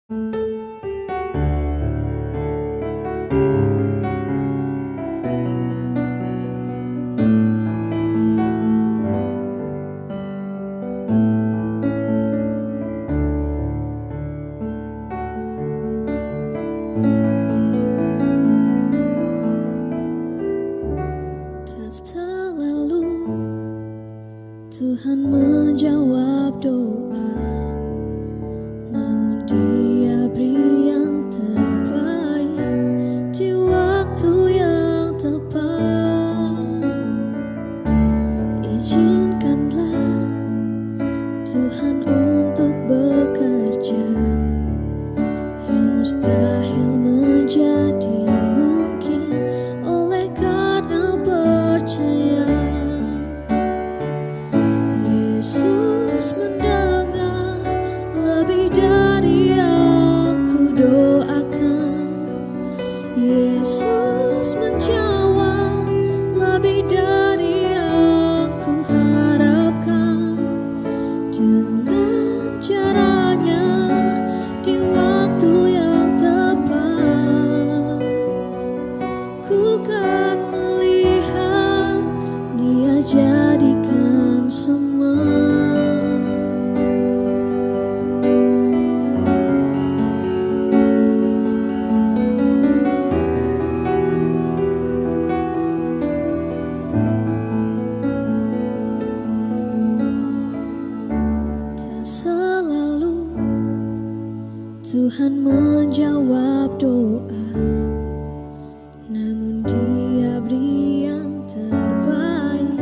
Tak selalu Tuhan menjawab doa, namun Dia beri yang terbaik di waktu yang tepat. Izinkanlah Tuhan untuk bekerja yang mustahil menjadi mungkin oleh karena percaya. Yesus mendengar lebih dari yang ku doakan. Yesus menjawab lebih dari yang ku harapkan. Dengan caranya di waktu yang tepat, ku kan melihat Dia jadikan semua. Tak selalu Tuhan menjawab doa, namun Dia beri yang terbaik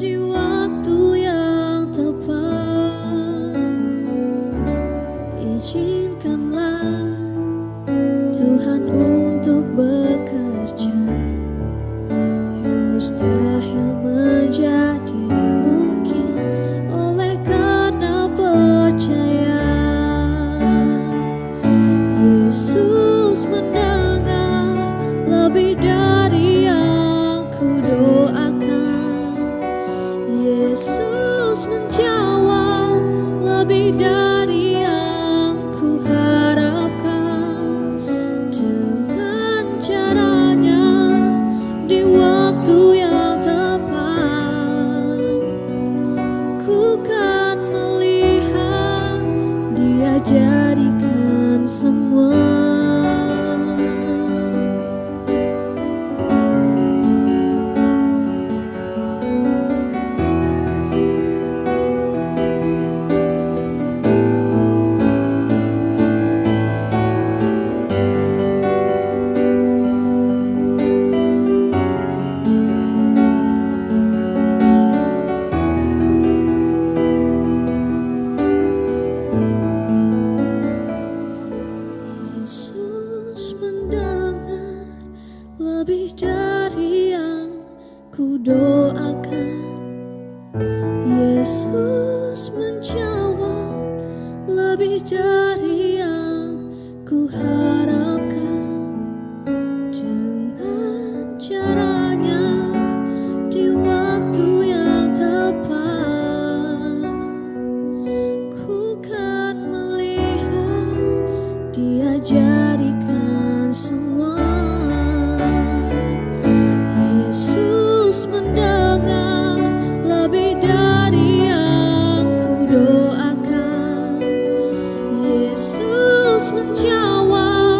di waktu yang tepat. Izinkanlah Tuhan untuk bekerja yang mustahil menjadi mungkin oleh karena percaya. Yesus mendengar lebih dari yang ku doakan. Yesus menjawab lebih dari yang ku harapkan. Dengan caranya di waktu yang tepat, ku kan melihat Dia jadikan semua. Yesus mendengar lebih dari yang ku doakan. Yesus menjawab lebih dari yang ku harapkan. Dengan caranya di waktu yang tepat, ku kan melihat Dia jadikan semua. Yesus mendengar lebih dari yang ku doakan. Yesus menjawab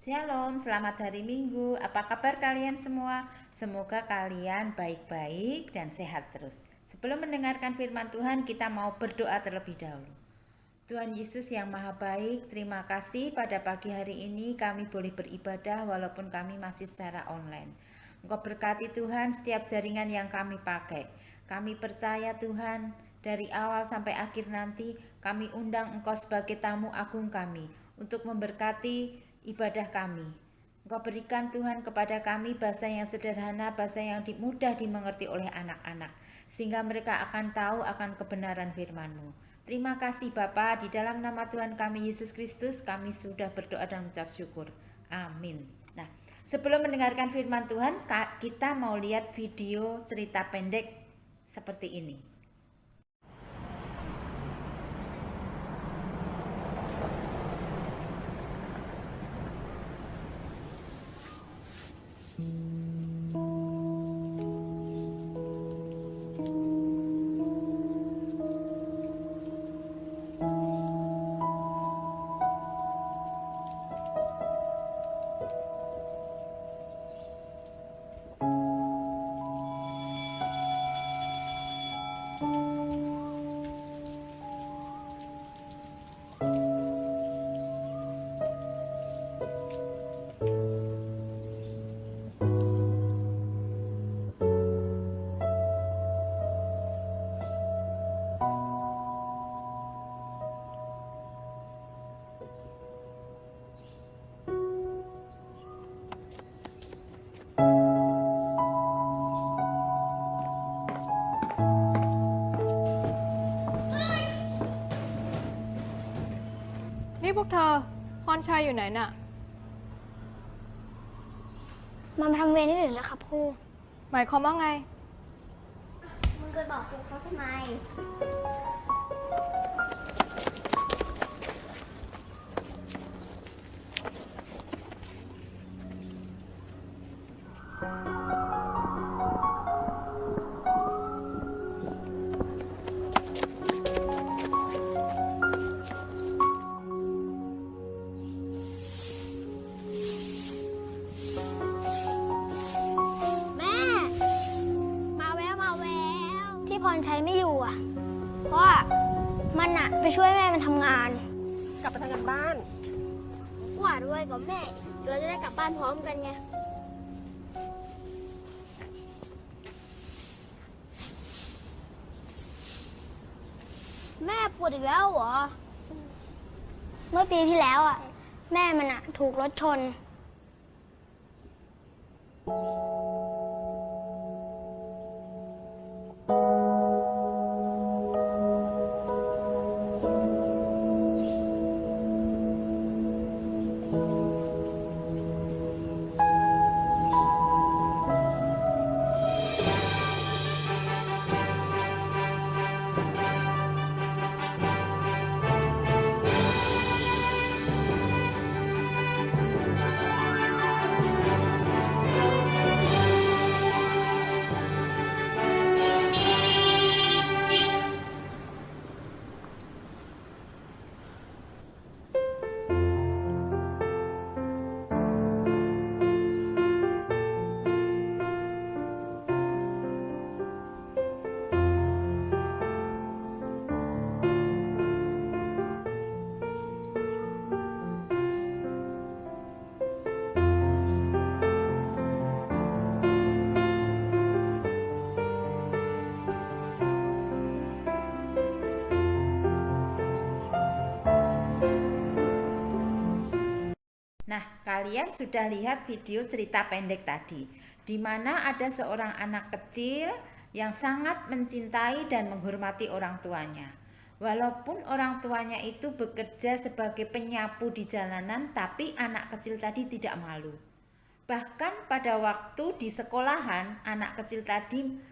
Shalom, selamat hari Minggu. Apa kabar kalian semua? Semoga kalian baik-baik dan sehat terus. Sebelum mendengarkan firman Tuhan, kita mau berdoa terlebih dahulu. Tuhan Yesus yang Maha Baik, terima kasih pada pagi hari ini kami boleh beribadah walaupun kami masih secara online. Engkau berkati Tuhan setiap jaringan yang kami pakai. Kami percaya Tuhan, dari awal sampai akhir nanti kami undang Engkau sebagai tamu agung kami untuk memberkati ibadah kami. Engkau berikan Tuhan kepada kami bahasa yang sederhana, bahasa yang mudah dimengerti oleh anak-anak, sehingga mereka akan tahu akan kebenaran firman-Mu. Terima kasih Bapa, di dalam nama Tuhan kami Yesus Kristus kami sudah berdoa dan mengucap syukur. Amin. Nah, sebelum mendengarkan firman Tuhan, kita mau lihat video cerita pendek seperti ini.นี่พวกเธอ พรชัยอยู่ไหนน่ะ มันมาทำเวรนี่หรือแล้วครับครู หมายความว่าไง มึงเคยบอกครูเขาทำไม แม่ มาแววมาแวว ที่พรชัยไม่อยู่อ่ะ เพราะว่ามันอะไปช่วยแม่มันทำงาน กลับไปทำงานบ้าน กว่าด้วยกับแม่ เราจะได้กลับบ้านพร้อมกันไง แม่ปวดอีกแล้วเหรอ เมื่อปีที่แล้วอ่ะ แม่มันอะถูกรถชน Nah, kalian sudah lihat video cerita pendek tadi, di mana ada seorang anak kecil yang sangat mencintai dan menghormati orang tuanya. Walaupun orang tuanya itu bekerja sebagai penyapu di jalanan, tapi anak kecil tadi tidak malu. Bahkan pada waktu di sekolahan, anak kecil tadi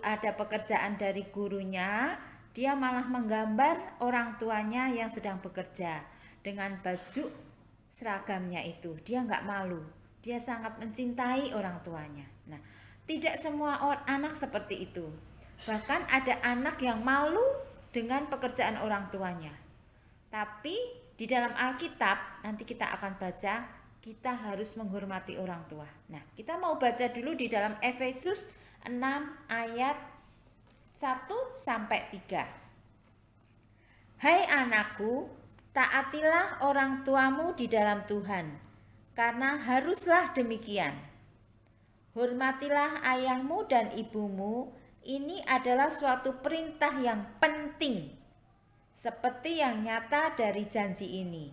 ada pekerjaan dari gurunya, dia malah menggambar orang tuanya yang sedang bekerja dengan baju seragamnya itu. Dia nggak malu, dia sangat mencintai orang tuanya. Nah, tidak semua anak seperti itu. Bahkan ada anak yang malu dengan pekerjaan orang tuanya. Tapi di dalam Alkitab nanti kita akan baca kita harus menghormati orang tua. Nah, kita mau baca dulu di dalam Efesus 6 ayat 1 sampai 3. Hai anakku, taatilah orang tuamu di dalam Tuhan, karena haruslah demikian. Hormatilah ayahmu dan ibumu, ini adalah suatu perintah yang penting, seperti yang nyata dari janji ini,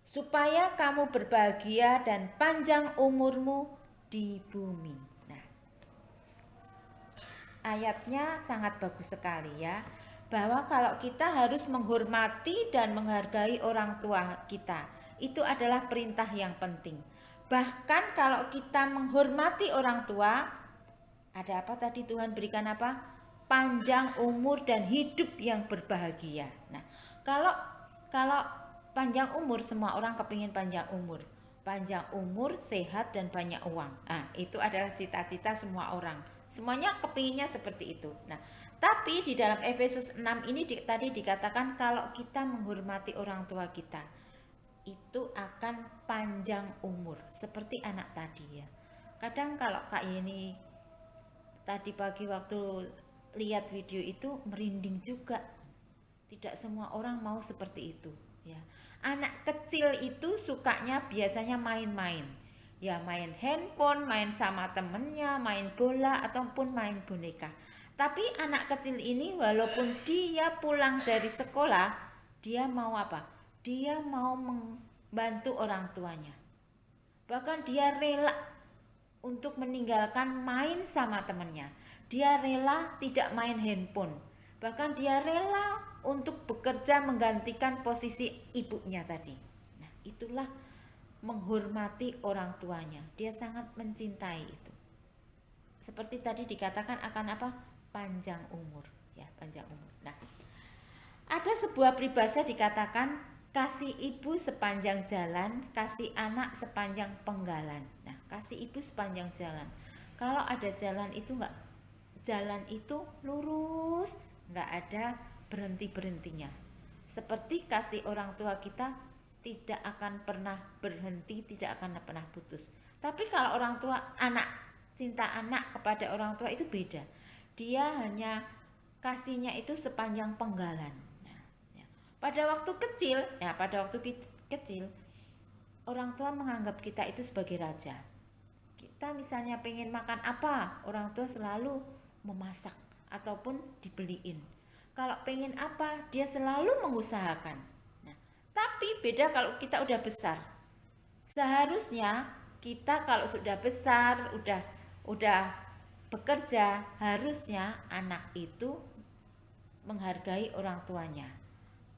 supaya kamu berbahagia dan panjang umurmu di bumi. Nah, ayatnya sangat bagus sekali ya, bahwa kalau kita harus menghormati dan menghargai orang tua kita, itu adalah perintah yang penting. Bahkan kalau kita menghormati orang tua, ada apa tadi Tuhan berikan apa? Panjang umur dan hidup yang berbahagia. Nah, kalau panjang umur, semua orang kepingin panjang umur. Panjang umur, sehat, dan banyak uang. Nah, itu adalah cita-cita semua orang. Semuanya kepinginnya seperti itu. Nah, tapi di dalam Efesus 6 ini tadi dikatakan kalau kita menghormati orang tua kita, itu akan panjang umur. Seperti anak tadi ya. Kadang kalau Kak Yeni tadi pagi waktu lihat video itu merinding juga. Tidak semua orang mau seperti itu ya. Anak kecil itu sukanya biasanya main-main. Ya main handphone, main sama temennya, main bola ataupun main boneka. Tapi anak kecil ini walaupun dia pulang dari sekolah, dia mau apa? Dia mau membantu orang tuanya. Bahkan dia rela untuk meninggalkan main sama temannya. Dia rela tidak main handphone. Bahkan dia rela untuk bekerja menggantikan posisi ibunya tadi. Nah, itulah menghormati orang tuanya. Dia sangat mencintai itu. Seperti tadi dikatakan akan apa? Panjang umur, ya, panjang umur. Nah, ada sebuah peribahasa dikatakan kasih ibu sepanjang jalan, kasih anak sepanjang penggalan. Nah, kasih ibu sepanjang jalan. Kalau ada jalan itu jalan itu lurus, nggak ada berhenti-berhentinya. Seperti kasih orang tua kita tidak akan pernah berhenti, tidak akan pernah putus. Tapi kalau orang tua, cinta anak kepada orang tua itu beda. Dia hanya kasihnya itu sepanjang penggalan. Nah, ya. Pada waktu kecil, orang tua menganggap kita itu sebagai raja. Kita misalnya pengen makan apa, orang tua selalu memasak ataupun dibeliin. Kalau pengen apa, dia selalu mengusahakan. Nah, tapi beda kalau kita udah besar. Seharusnya kita kalau sudah besar, udah bekerja, harusnya anak itu menghargai orang tuanya.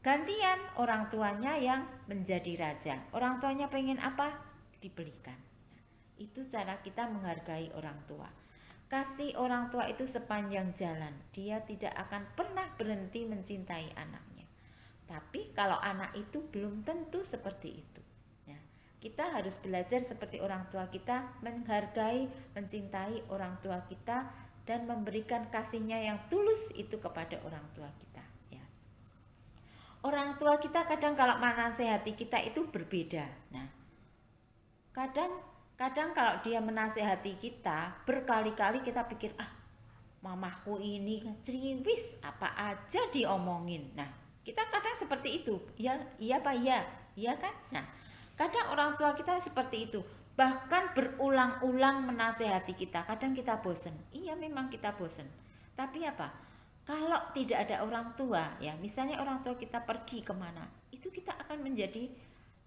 Gantian orang tuanya yang menjadi raja. Orang tuanya pengen apa, dibelikan. Nah, itu cara kita menghargai orang tua. Kasih orang tua itu sepanjang jalan. Dia tidak akan pernah berhenti mencintai anaknya. Tapi kalau anak itu belum tentu seperti itu. Ya, kita harus belajar seperti orang tua kita, menghargai, mencintai orang tua kita, dan memberikan kasihnya yang tulus itu kepada orang tua kita. Ya. Orang tua kita kadang kalau menasehati kita itu berbeda. Nah, kadang kalau dia menasehati kita berkali-kali kita pikir mamahku ini ceriwis, apa aja diomongin. Nah, kita kadang seperti itu. Iya Pak, iya kan? Nah, kadang orang tua kita seperti itu. Bahkan berulang-ulang menasehati kita. Kadang kita bosen. Iya, memang kita bosen. Tapi apa? Kalau tidak ada orang tua, ya misalnya orang tua kita pergi kemana, itu kita akan menjadi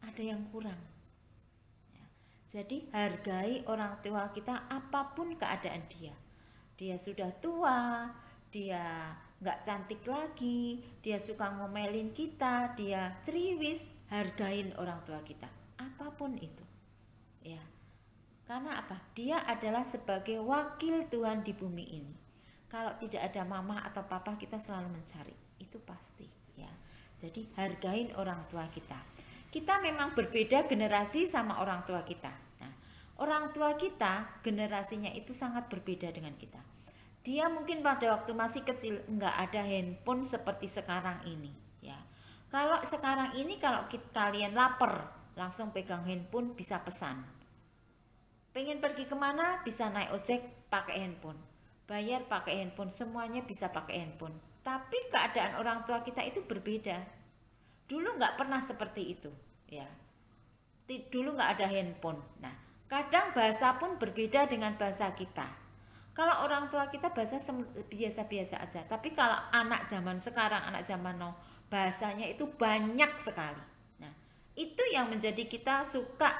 ada yang kurang. Jadi hargai orang tua kita apapun keadaan dia. Dia sudah tua, dia gak cantik lagi, dia suka ngomelin kita, dia ceriwis, hargain orang tua kita. Apapun itu. Ya. Karena apa? Dia adalah sebagai wakil Tuhan di bumi ini. Kalau tidak ada mama atau papa, kita selalu mencari. Itu pasti, ya. Jadi hargain orang tua kita. Kita memang berbeda generasi sama orang tua kita. Nah, orang tua kita generasinya itu sangat berbeda dengan kita. Dia mungkin pada waktu masih kecil nggak ada handphone seperti sekarang ini, ya. Kalau sekarang ini kalau kalian lapar, langsung pegang handphone bisa pesan. Pengen pergi kemana bisa naik ojek pakai handphone, bayar pakai handphone, semuanya bisa pakai handphone. Tapi keadaan orang tua kita itu berbeda. Dulu nggak pernah seperti itu, ya. Dulu nggak ada handphone. Nah, kadang bahasa pun berbeda dengan bahasa kita. Kalau orang tua kita bahasa biasa-biasa aja, tapi kalau anak zaman sekarang, anak zaman now, bahasanya itu banyak sekali. Nah, itu yang menjadi kita suka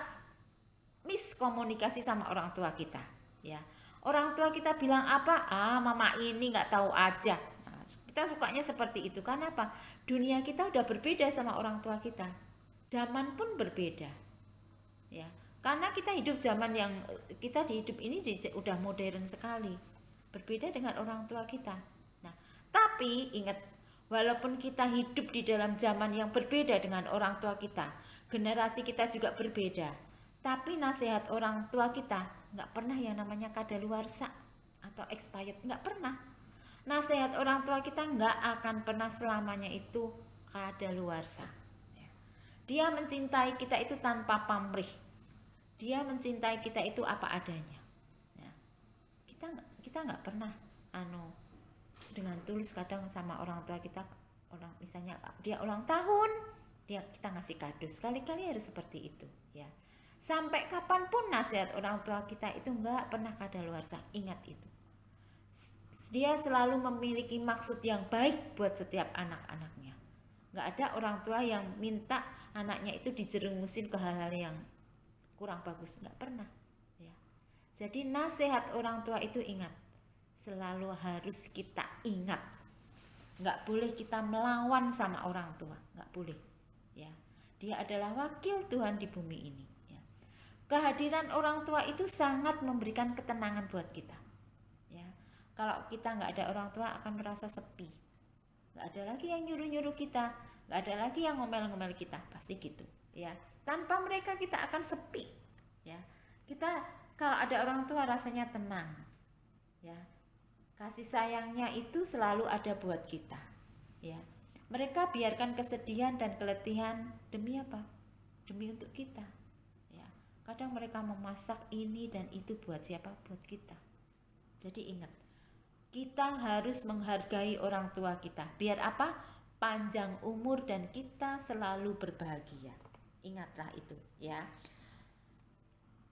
miskomunikasi sama orang tua kita, ya. Orang tua kita bilang apa? Mama ini nggak tahu aja. Nah, kita sukanya seperti itu. Karena apa? Dunia kita udah berbeda sama orang tua kita. Zaman pun berbeda, ya. Karena kita hidup zaman yang kita hidup ini udah modern sekali, berbeda dengan orang tua kita. Nah, tapi ingat, walaupun kita hidup di dalam zaman yang berbeda dengan orang tua kita, generasi kita juga berbeda, tapi nasihat orang tua kita nggak pernah yang namanya kadaluarsa atau expired, nggak pernah. Nasihat orang tua kita nggak akan pernah selamanya itu kadaluarsa. Dia mencintai kita itu tanpa pamrih. Dia mencintai kita itu apa adanya. Nah, kita nggak pernah dengan tulus kadang sama orang tua kita. Orang misalnya dia ulang tahun, kita ngasih kado, sekali-kali harus seperti itu, ya. Sampai kapanpun nasihat orang tua kita itu nggak pernah kadaluarsa. Ingat itu. Dia selalu memiliki maksud yang baik buat setiap anak-anaknya. Nggak ada orang tua yang minta anaknya itu dijerumusin ke hal-hal yang kurang bagus, nggak pernah, ya. Jadi nasihat orang tua itu ingat, selalu harus kita ingat. Nggak boleh kita melawan sama orang tua, nggak boleh, ya. Dia adalah wakil Tuhan di bumi ini, ya. Kehadiran orang tua itu sangat memberikan ketenangan buat kita, ya. Kalau kita nggak ada orang tua akan merasa sepi, nggak ada lagi yang nyuruh-nyuruh kita, nggak ada lagi yang ngomel-ngomel kita, pasti gitu, ya. Tanpa mereka kita akan sepi, ya. Kita kalau ada orang tua rasanya tenang, ya. Kasih sayangnya itu selalu ada buat kita, ya. Mereka biarkan kesedihan dan keletihan demi apa? Demi untuk kita, ya. Kadang mereka memasak ini dan itu buat siapa? Buat kita. Jadi ingat, kita harus menghargai orang tua kita. Biar apa? Panjang umur dan kita selalu berbahagia. Ingatlah itu, ya.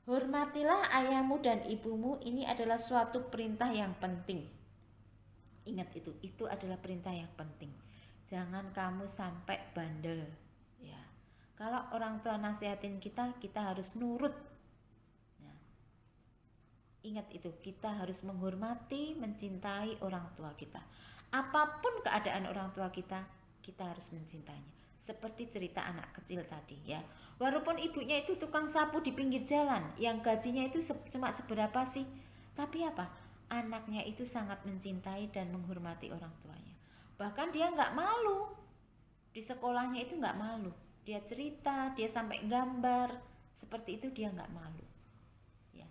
Hormatilah ayahmu dan ibumu, ini adalah suatu perintah yang penting. Ingat itu adalah perintah yang penting. Jangan kamu sampai bandel, ya. Kalau orang tua nasihatin kita harus nurut. Nah, ingat itu, kita harus menghormati, mencintai orang tua kita. Apapun keadaan orang tua kita harus mencintainya. Seperti cerita anak kecil tadi, ya. Walaupun ibunya itu tukang sapu di pinggir jalan, yang gajinya itu cuma seberapa sih, tapi apa? Anaknya itu sangat mencintai dan menghormati orang tuanya. Bahkan dia nggak malu. Di sekolahnya itu nggak malu. Dia cerita, dia sampai gambar, seperti itu dia nggak malu. Ya.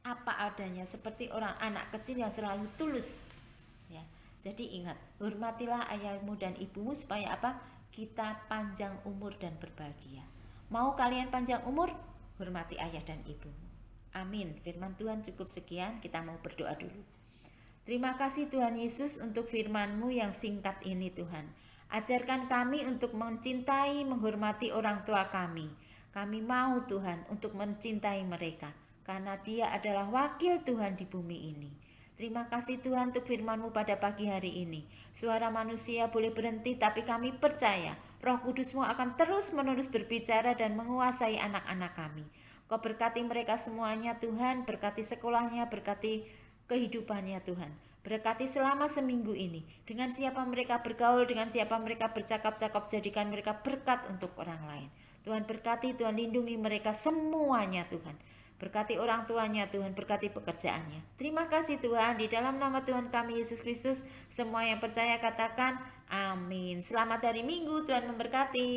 Apa adanya, seperti orang anak kecil yang selalu tulus. Ya. Jadi ingat, hormatilah ayahmu dan ibumu supaya apa? Kita panjang umur dan berbahagia. Mau kalian panjang umur? Hormati ayah dan ibu. Amin. Firman Tuhan cukup sekian, kita mau berdoa dulu. Terima kasih Tuhan Yesus untuk firman-Mu yang singkat ini Tuhan. Ajarkan kami untuk mencintai, menghormati orang tua kami. Kami mau Tuhan untuk mencintai mereka, karena Dia adalah wakil Tuhan di bumi ini. Terima kasih Tuhan untuk firman-Mu pada pagi hari ini. Suara manusia boleh berhenti, tapi kami percaya Roh Kudus-Mu akan terus-menerus berbicara dan menguasai anak-anak kami. Kau berkati mereka semuanya Tuhan, berkati sekolahnya, berkati kehidupannya Tuhan. Berkati selama seminggu ini, dengan siapa mereka bergaul, dengan siapa mereka bercakap-cakap, jadikan mereka berkat untuk orang lain. Tuhan berkati, Tuhan lindungi mereka semuanya Tuhan. Berkati orang tuanya Tuhan, berkati pekerjaannya. Terima kasih Tuhan, di dalam nama Tuhan kami Yesus Kristus, semua yang percaya katakan amin. Selamat hari Minggu, Tuhan memberkati.